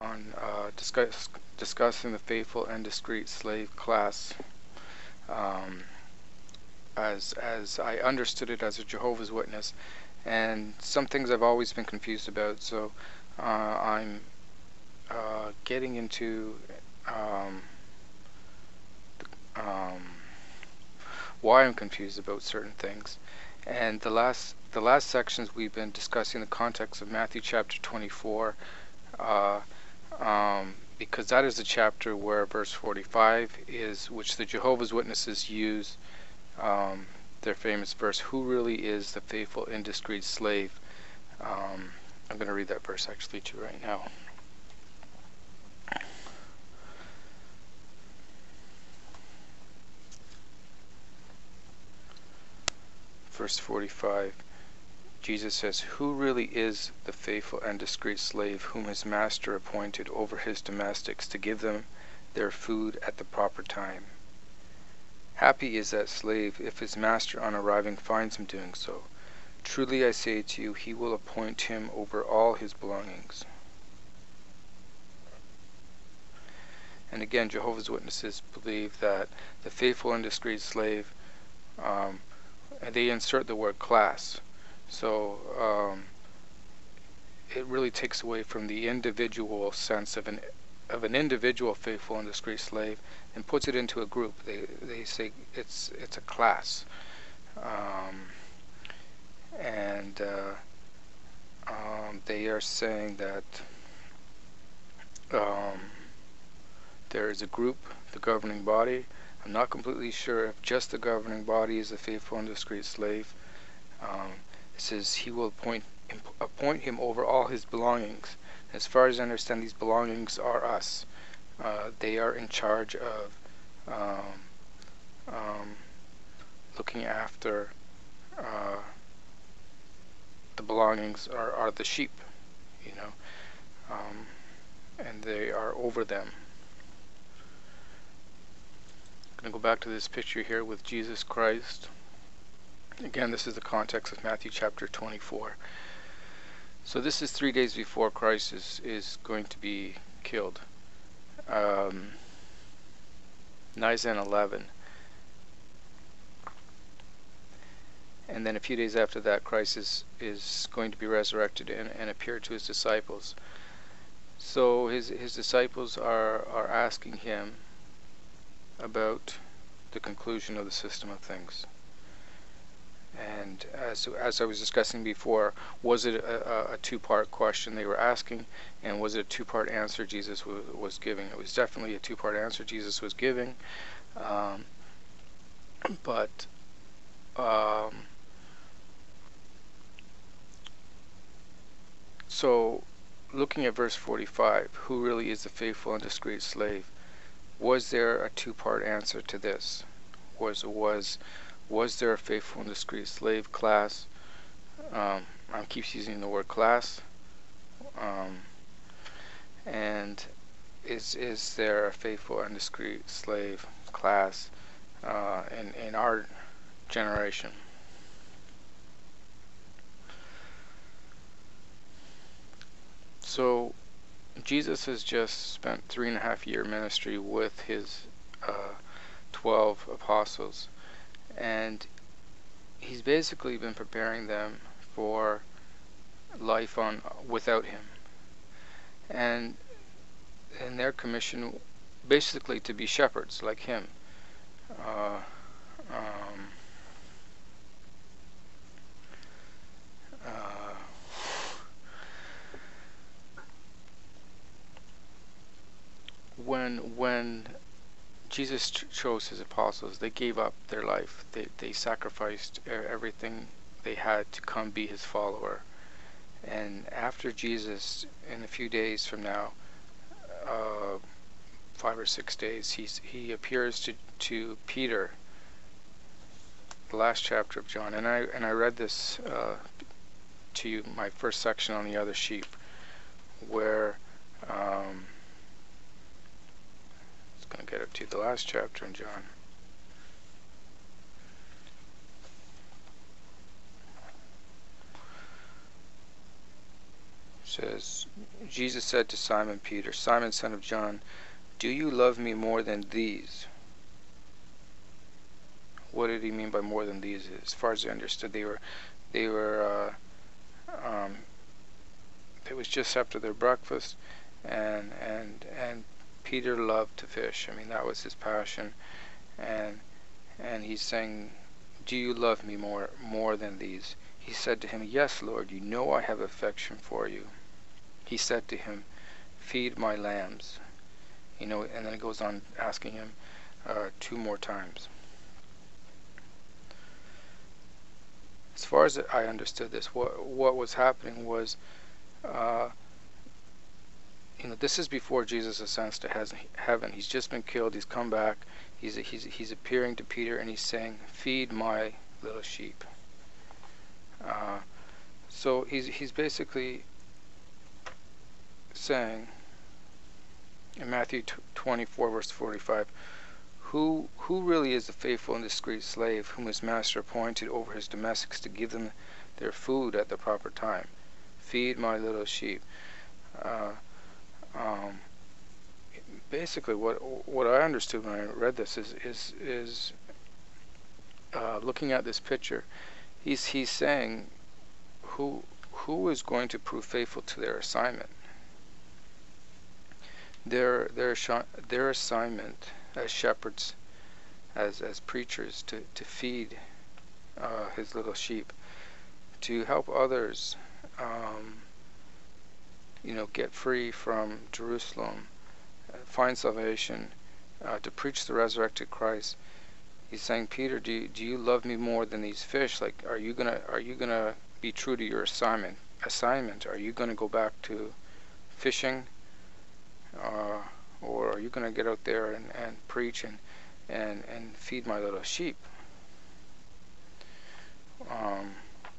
on discussing the faithful and discreet slave class, um, as I understood it as a Jehovah's Witness, and some things I've always been confused about. So I'm getting into um, um, why I'm confused about certain things. And the last sections we've been discussing the context of Matthew chapter 24. Because that is the chapter where verse 45 is, which the Jehovah's Witnesses use their famous verse, "Who really is the faithful and discreet slave?" I'm going to read that verse actually to you right now. Verse 45. Jesus says, "Who really is the faithful and discreet slave whom his master appointed over his domestics to give them their food at the proper time? Happy is that slave if his master on arriving finds him doing so. Truly I say to you, he will appoint him over all his belongings." And again, Jehovah's Witnesses believe that the faithful and discreet slave, they insert the word class. So it really takes away from the individual sense of an individual faithful and discreet slave and puts it into a group. They say it's a class, and they are saying that there is a group, the governing body. I'm not completely sure if just the governing body is a faithful and discreet slave. It says he will appoint him over all his belongings. As far as I understand, these belongings are us. They are in charge of looking after the belongings are the sheep, and they are over them. I'm going to go back to this picture here with Jesus Christ. Again, this is the context of Matthew chapter 24. So this is 3 days before Christ is going to be killed. Nisan 11. And then a few days after that, Christ is going to be resurrected and appear to his disciples. So his disciples are asking him about the conclusion of the system of things. And as I was discussing before, was it a two-part question they were asking, and was it a two-part answer Jesus was giving? It was definitely a two-part answer Jesus was giving, but so looking at verse 45, who really is the faithful and discreet slave? Was there a two-part answer to this? Was there a faithful and discreet slave class? I keep using the word class. And is there a faithful and discreet slave class in our generation? So Jesus has just spent 3.5-year ministry with his 12 apostles, and he's basically been preparing them for life on without him, and their commission basically to be shepherds like him. When Jesus chose his apostles, they gave up their life. They sacrificed everything they had to come be his follower. And after Jesus, in a few days from now, 5 or 6 days, he appears to Peter, the last chapter of John. And I read this to you, my first section on the other sheep, where going to get up to the last chapter in John. says, Jesus said to Simon Peter, Simon, son of John, do you love me more than these? What did he mean by more than these? As far as I understood, they were it was just after their breakfast, and Peter loved to fish. I mean, that was his passion, and he's saying, do you love me more than these? He said to him, yes, Lord, you know I have affection for you. He said to him, feed my lambs. And then it goes on asking him 2 more times. As far as I understood this, what was happening was, this is before Jesus ascends to heaven. He's just been killed. He's come back. He's appearing to Peter, and he's saying, feed my little sheep. So he's basically saying in Matthew 24 verse 45, who really is the faithful and discreet slave whom his master appointed over his domestics to give them their food at the proper time? Feed my little sheep. Basically, what I understood when I read this is looking at this picture, he's saying who is going to prove faithful to their assignment. Their assignment as shepherds, as preachers, to feed his little sheep, to help others get free from Jerusalem, find salvation, to preach the resurrected Christ. He's saying, Peter, do you love me more than these fish? Like, are you gonna be true to your assignment? Are you gonna go back to fishing, or are you gonna get out there and preach and feed my little sheep?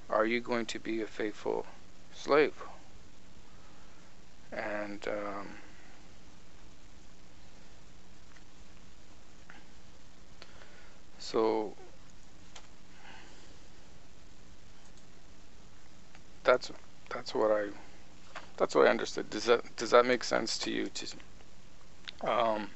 Are you going to be a faithful slave? And so that's what I understood. Does that make sense to you? I'm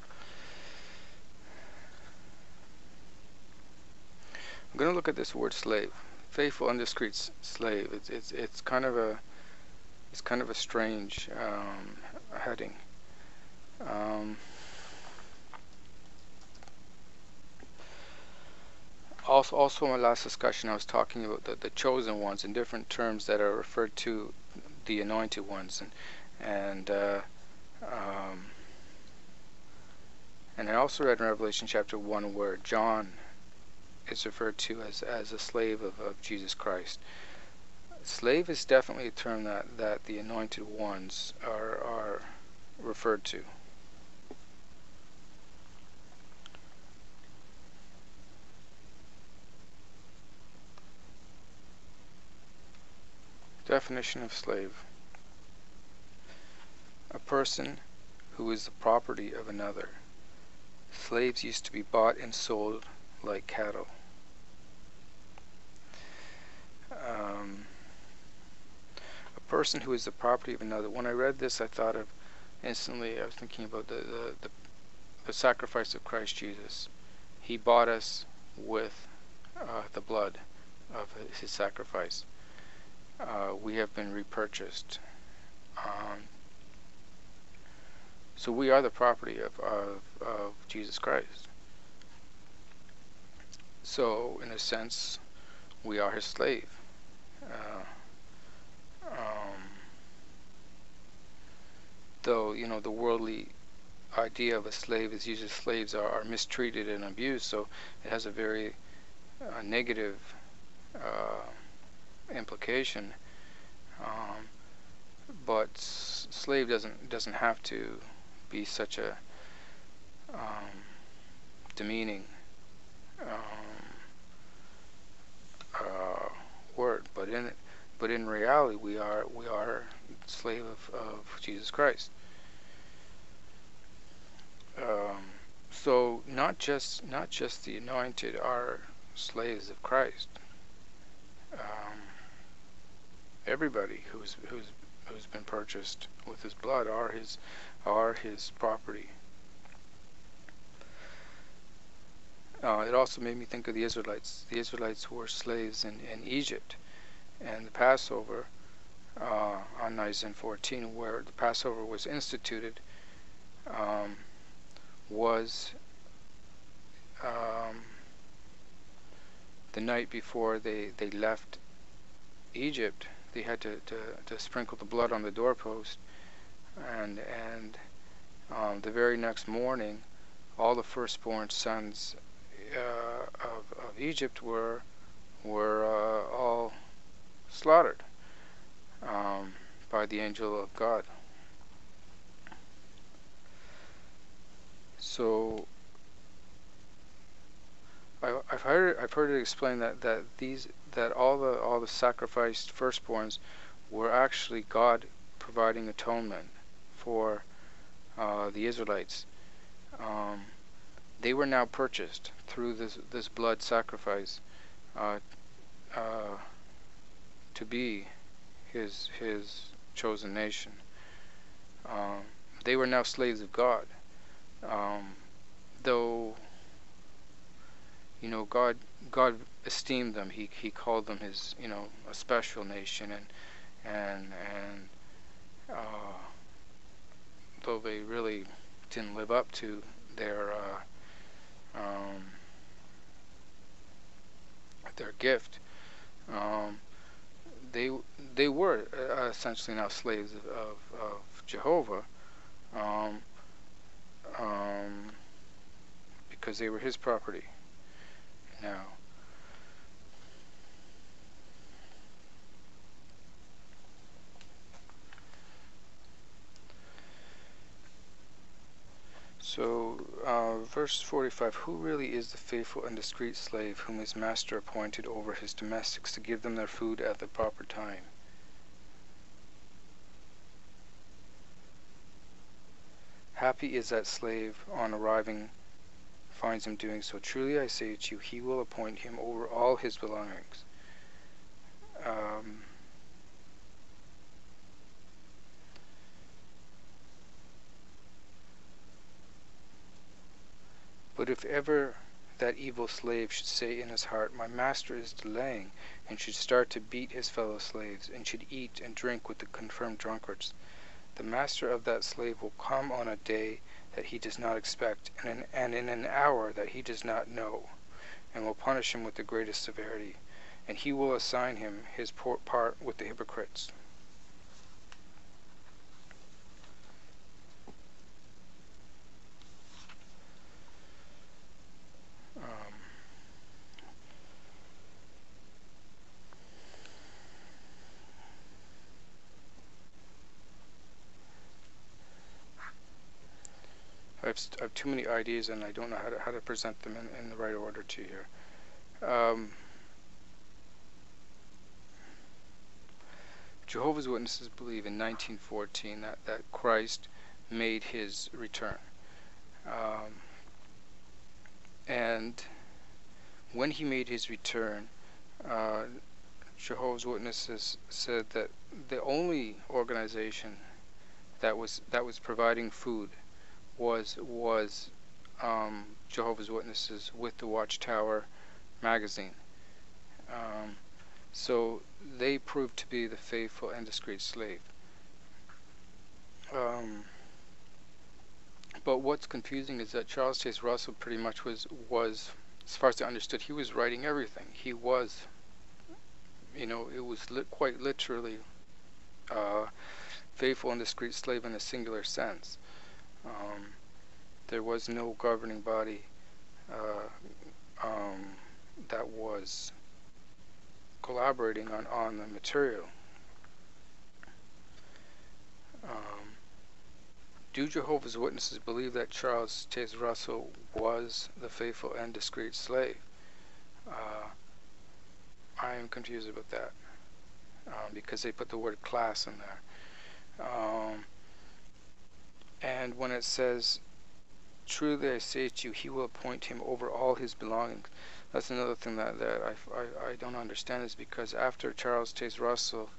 going to look at this word slave, faithful, undiscreet slave. It's kind of a strange heading. Also in my last discussion, I was talking about the chosen ones in different terms that are referred to the anointed ones, and I also read in Revelation chapter 1 where John is referred to as a slave of Jesus Christ. Slave is definitely a term that the anointed ones are referred to. Definition of slave: a person who is the property of another. Slaves used to be bought and sold like cattle. A person who is the property of another. When I read this, I thought of instantly, I was thinking about the sacrifice of Christ Jesus. He bought us with the blood of his sacrifice. We have been repurchased. So we are the property of Jesus Christ. So in a sense, we are his slave. Though the worldly idea of a slave is usually slaves are mistreated and abused, so it has a very negative implication. But slave doesn't have to be such a demeaning word, but in reality we are slave of Jesus Christ. So not just the anointed are slaves of Christ. Everybody who's who's been purchased with his blood are his property. It also made me think of the Israelites. The Israelites were slaves in Egypt, and the Passover on Nisan 14, where the Passover was instituted, was the night before they left Egypt. They had to sprinkle the blood on the doorpost, and the very next morning, all the firstborn sons of Egypt were all slaughtered by the angel of God. So I've heard it explained that all the sacrificed firstborns were actually God providing atonement for the Israelites. They were now purchased through this blood sacrifice to be his chosen nation. They were now slaves of God, though God esteemed them. He called them his a special nation, and though they really didn't live up to their gift, they were essentially now slaves of Jehovah, because they were his property now. So, verse 45, who really is the faithful and discreet slave whom his master appointed over his domestics to give them their food at the proper time? Happy is that slave on arriving finds him doing so. Truly I say to you, he will appoint him over all his belongings. But if ever that evil slave should say in his heart, my master is delaying, and should start to beat his fellow slaves, and should eat and drink with the confirmed drunkards, the master of that slave will come on a day that he does not expect, and in an hour that he does not know, and will punish him with the greatest severity, and he will assign him his part with the hypocrites. I have too many ideas, and I don't know how to present them in the right order to you here. Jehovah's Witnesses believe in 1914 that Christ made his return. And when he made his return, Jehovah's Witnesses said that the only organization that was providing food was Jehovah's Witnesses with the Watchtower magazine. So they proved to be the faithful and discreet slave. But what's confusing is that Charles Taze Russel pretty much was, as far as I understood, he was writing everything. He was, it was quite literally faithful and discreet slave in a singular sense. There was no governing body that was collaborating on the material. Do Jehovah's Witnesses believe that Charles Taze Russel was the faithful and discreet slave? I am confused about that, because they put the word class in there. And when it says, truly I say to you, he will appoint him over all his belongings, that's another thing that I don't understand, is because after Charles Taze Russel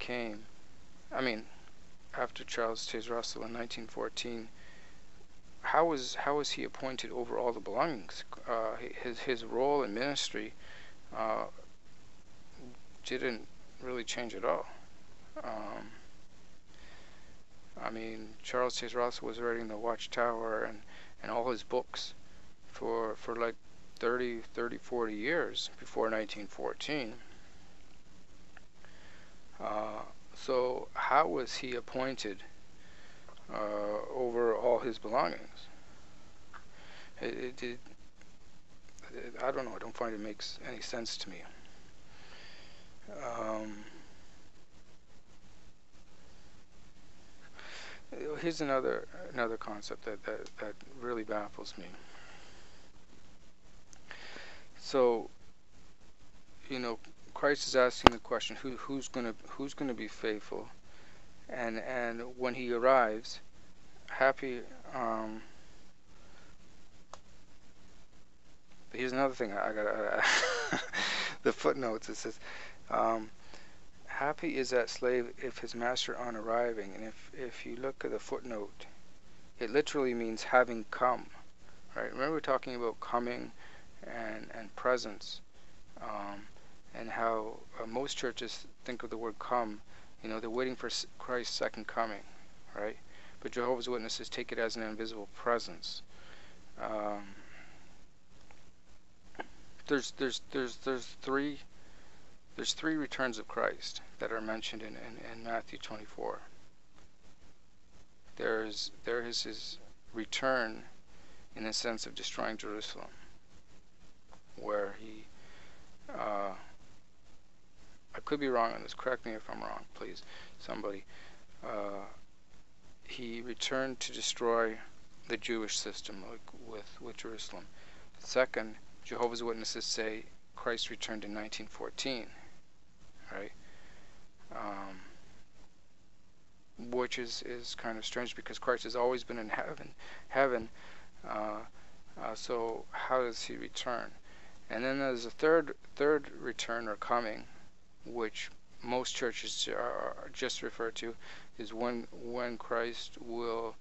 came, I mean, after Charles Taze Russel in 1914, how was he appointed over all the belongings? His role in ministry uh, didn't really change at all. Um, I mean, Charles Taze Russell was writing the Watchtower and all his books for like 40 years before 1914. So how was he appointed over all his belongings? It, I don't know. I don't find it makes any sense to me. Um, Here's another concept that really baffles me. So, Christ is asking the question, who's gonna be faithful, and when he arrives, happy. Here's another thing I got. The footnotes. It says, happy is that slave if his master on arriving, and if you look at the footnote, it literally means having come. Right? Remember we're talking about coming and presence, and how most churches think of the word come. They're waiting for Christ's second coming, right? But Jehovah's Witnesses take it as an invisible presence. There's three returns of Christ that are mentioned in Matthew 24. There is his return in the sense of destroying Jerusalem, where he, I could be wrong on this, correct me if I'm wrong, please, somebody. He returned to destroy the Jewish system, like with Jerusalem. Second, Jehovah's Witnesses say Christ returned in 1914, right? Which is kind of strange because Christ has always been in heaven. So how does he return? And then there's a third return or coming, which most churches are just refer to, is when Christ will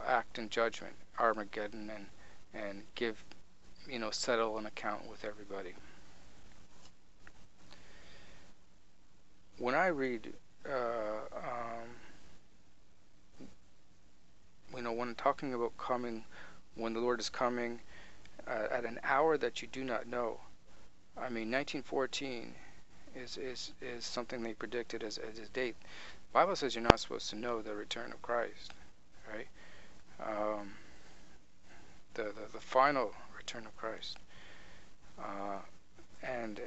act in judgment, Armageddon, and give, settle an account with everybody. When I read, when talking about coming, when the Lord is coming at an hour that you do not know, I mean, 1914 is something they predicted as a date. The Bible says you're not supposed to know the return of Christ, right? The final return of Christ, and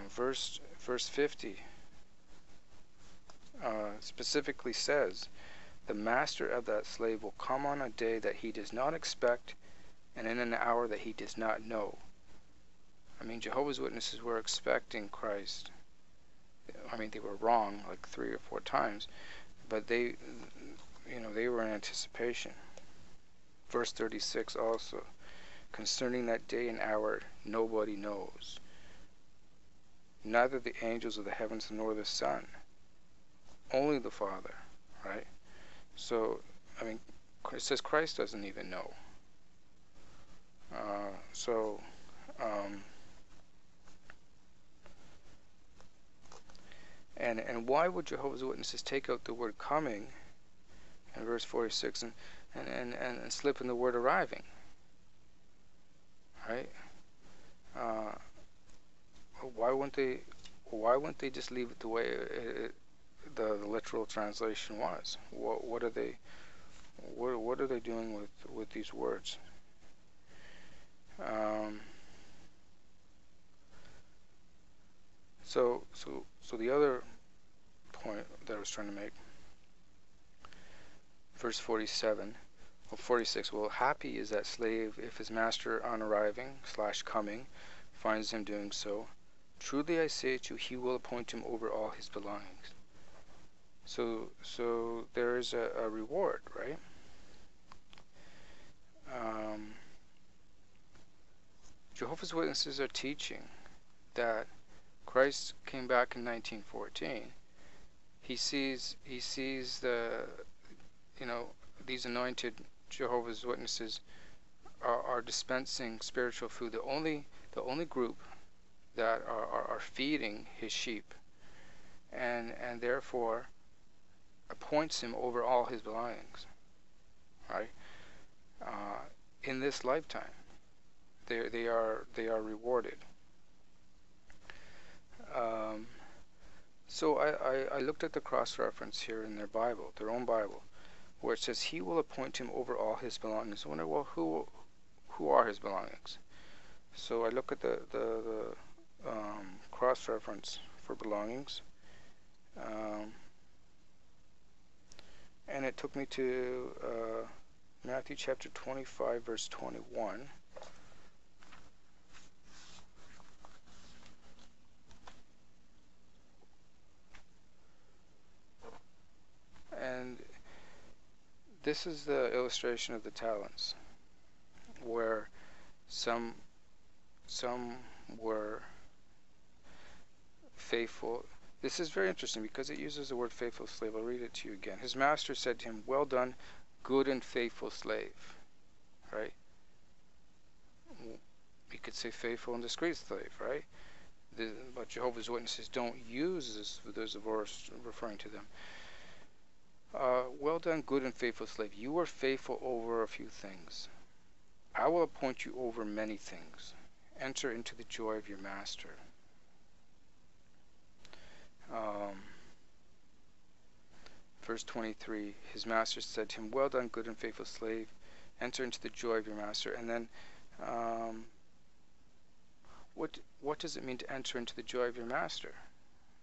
verse 50 specifically says, the master of that slave will come on a day that he does not expect, and in an hour that he does not know. I mean, Jehovah's Witnesses were expecting Christ. I mean, they were wrong like 3 or 4 times, but they were in anticipation. Verse 36 also, concerning that day and hour, nobody knows, neither the angels of the heavens nor the Son, only the Father, right? So, I mean, it says Christ doesn't even know. And why would Jehovah's Witnesses take out the word coming in verse 46 and slip in the word arriving? Right? Why wouldn't they just leave it the way the literal translation was? What are they doing with these words? So the other point that I was trying to make, verse 46. Well, happy is that slave if his master on arriving / coming finds him doing so. Truly I say to you, he will appoint him over all his belongings. So there is a reward, right? Jehovah's Witnesses are teaching that Christ came back in 1914. he sees the, you know, these anointed Jehovah's Witnesses are dispensing spiritual food. The only group that are feeding his sheep, and therefore appoints him over all his belongings, right? Uh, in this lifetime, they are rewarded. Um, so I looked at the cross reference here in their Bible, their own Bible, where it says he will appoint him over all his belongings. I wonder, well, who are his belongings? So I look at the cross reference for belongings, um, and it took me to Matthew chapter 25, verse 21. And this is the illustration of the talents, where some were faithful. This is very interesting because it uses the word faithful slave. I'll read it to you again. His master said to him, "Well done, good and faithful slave." Right? We could say faithful and discreet slave, right? But Jehovah's Witnesses don't use this. There's a verse referring to them. Well done, good and faithful slave. You were faithful over a few things. I will appoint you over many things. Enter into the joy of your master. Verse 23, his master said to him, "Well done, good and faithful slave. Enter into the joy of your master." And then, what does it mean to enter into the joy of your master?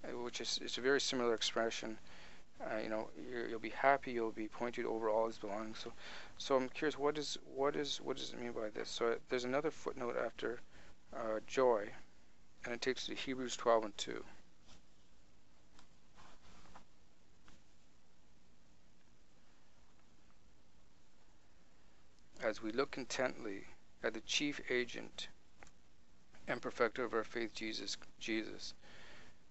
Which is, it's a very similar expression. You'll be happy. You'll be appointed over all his belongings. So I'm curious, what does it mean by this? So there's another footnote after joy, and it takes to Hebrews 12 and 2. As we look intently at the chief agent and perfecter of our faith, Jesus,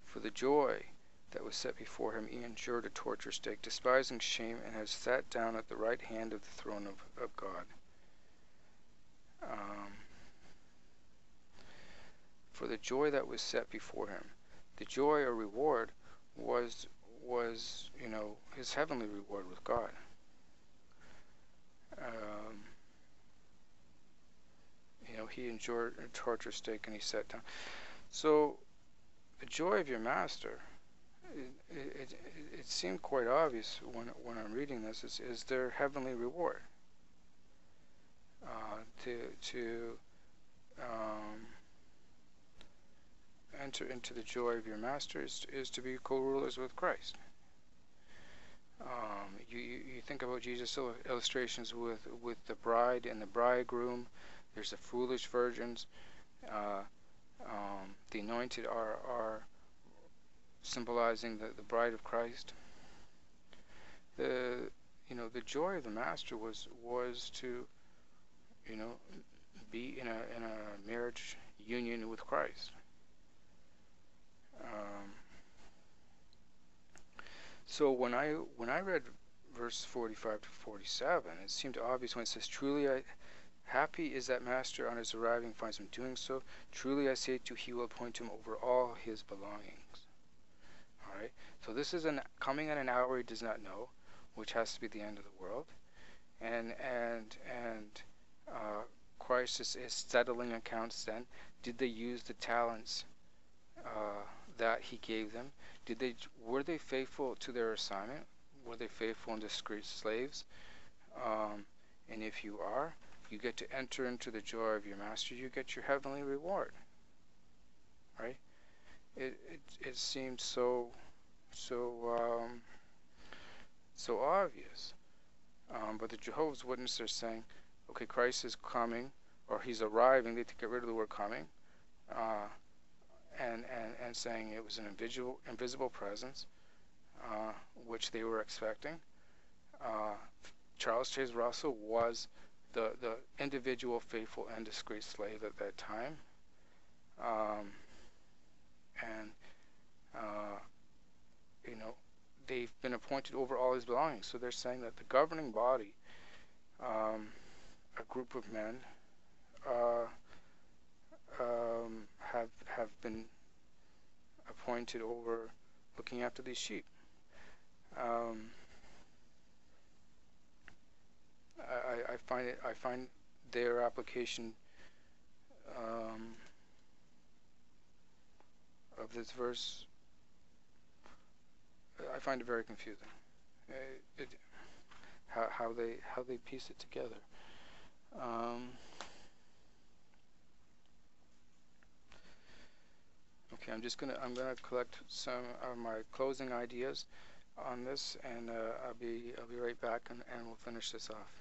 for the joy that was set before him, he endured a torture stake, despising shame, and has sat down at the right hand of the throne of God. For the joy that was set before him, the joy or reward was his heavenly reward with God. He endured a torture stake and he sat down. So the joy of your master, it seemed quite obvious when I'm reading this, is their heavenly reward. To enter into the joy of your master is to be co-rulers with Christ. You think about Jesus' illustrations with the bride and the bridegroom. There's the foolish virgins. The anointed are symbolizing the bride of Christ. The joy of the master was to be in a marriage union with Christ. So when I read verse 45 to 47, it seemed obvious when it says, "Truly happy is that master on his arriving finds him doing so. Truly I say to you, he will appoint him over all his belongings." All right. So this is coming at an hour he does not know, which has to be the end of the world, and Christ is settling accounts. Then, did they use the talents that he gave them? Were they faithful to their assignment? Were they faithful and discreet slaves? And if you are, you get to enter into the joy of your master. You get your heavenly reward. Right? It seems so obvious. But the Jehovah's Witnesses are saying, okay, Christ is coming, or he's arriving. They have to get rid of the word coming, and saying it was an invisible presence, which they were expecting. Charles Taze Russel was the individual faithful and discreet slave at that time. they've been appointed over all his belongings. So they're saying that the governing body, a group of men, have been appointed over looking after these sheep. I find their application of this verse, I find it very confusing. How they piece it together. Okay, I'm gonna collect some of my closing ideas on this, and I'll be right back, and we'll finish this off.